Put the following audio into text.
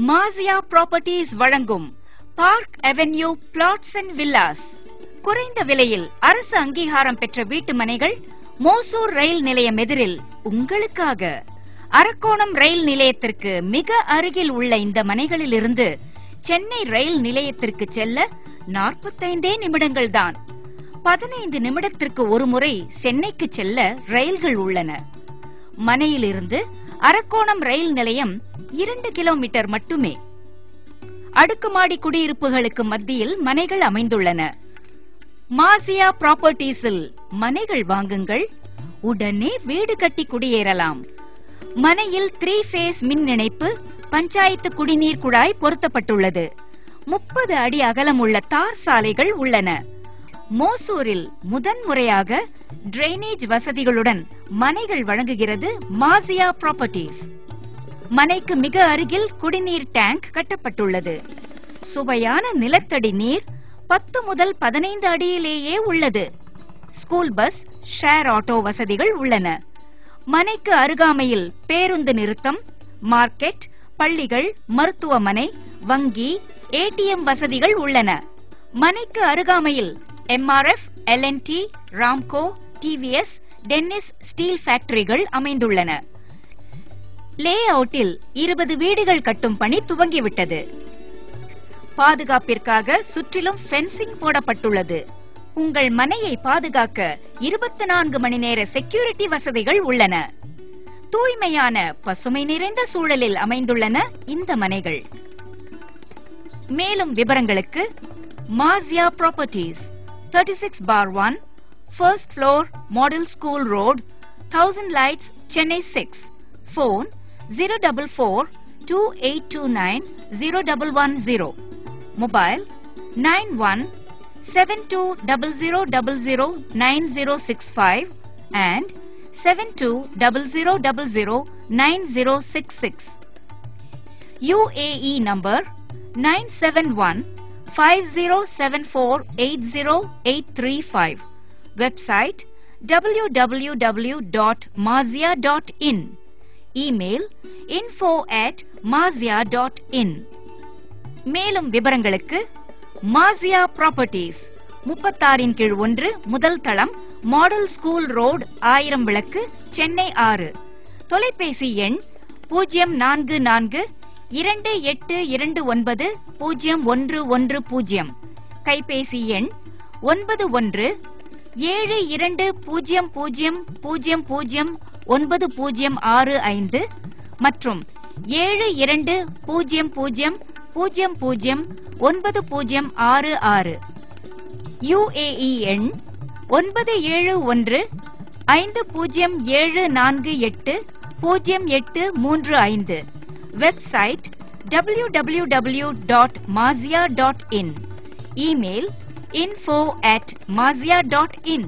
மாசியா properties வழங்கும் Park Avenue flats and villas. குறைந்த விலையில் அரசு அங்கீகாரம் பெற்ற வீட்டு மனைகள் மோசூர் ரயில் நிலையம் எதிரில் உங்களுக்காக. அரக்கோணம் ரயில் நிலையத்திற்கு மிக அருகில் உள்ள இந்த மனைகளில் இருந்து சென்னை ரயில் நிலையத்திற்கு செல்ல 45 நிமிடங்கள் தான். 15 நிமிடத்திற்கு ஒரு முறை சென்னைக்கு செல்ல ரயில்கள் உள்ளன. மனையிலிருந்து அரக்கோணம் ரயில் நிலையம் 2 கிலோமீட்டர் மட்டுமே. அடுக்குமாடி குடியிருப்புகளுக்கு மத்தியில் மனைகள் அமைந்துள்ளன. மாசியா ப்ராப்பர்ட்டீஸில் மனைகள் வாங்குங்கள், உடனே வீடு கட்டி குடியேறலாம். மனையில் 3 ஃபேஸ் மின் இணைப்பு, பஞ்சாயத்து குடிநீர் குழாய் பொருத்தப்பட்டுள்ளது. 30 அடி அகலமுள்ள தார் சாலைகள் உள்ளன. மோசூரில் முதன்முறையாக டிரைனேஜ் வசதிகளுடன் மனைகள் வழங்குகிறது மாசியா ப்ராப்பர்ட்டீஸ். மனைக்கு மிக அருகில் குடிநீர் டேங்க் கட்டப்பட்டுள்ளது. சுவையான நிலத்தடி நீர் 10 முதல் 15 அடியிலேயே உள்ளது. ஸ்கூல் பஸ், ஷேர் ஆட்டோ வசதிகள் உள்ளன. மனைக்கு அருகாமையில் பேருந்து நிறுத்தம், மார்க்கெட், பள்ளிகள், மருத்துவமனை, வங்கி, ஏடிஎம் வசதிகள் உள்ளன. மனைக்கு அருகாமையில் MRF, L&T, Ramco, TVS, tennis steel ஃபேக்டரிகள் அமைந்துள்ளன. லே அவுட்டில் 20 வீடுகள் கட்டும் பணி துவங்கிவிட்டது. பாதுகாப்பிற்காக சுற்றிலும் ஃபென்சிங் போடப்பட்டுள்ளது. உங்கள் மனையை பாதுகாக்க 24 மணி நேர செக்யூரிட்டி வசதிகள் உள்ளன. தூய்மையான பசுமை நிறைந்த சூழலில் அமைந்துள்ளன இந்த மனைகள். மேலும் விவரங்களுக்கு மாசியா properties, 36/1, First floor, Model School Road, 1000 Lights, Chennai 6. Phone 044-2829-0110. Mobile 917200009065 and 7200009066. UAE number 971-5074-80835. Website www.mazia.in. Email info@mazia.in. மேலும் விவரங்களுக்கு மாசியா ப்ராப்பர்ட்டீஸ், 36/1, முதல் தளம், மாடல் ஸ்கூல் ரோடு, 1000 விளக்கு, சென்னை 6. தொலைபேசி எண் 04028290110. கைபேசி எண் 9170009065 மற்றும் 7200009066. UAE எண் 971507480835. Website www.mazia.in. Email info@mazia.in.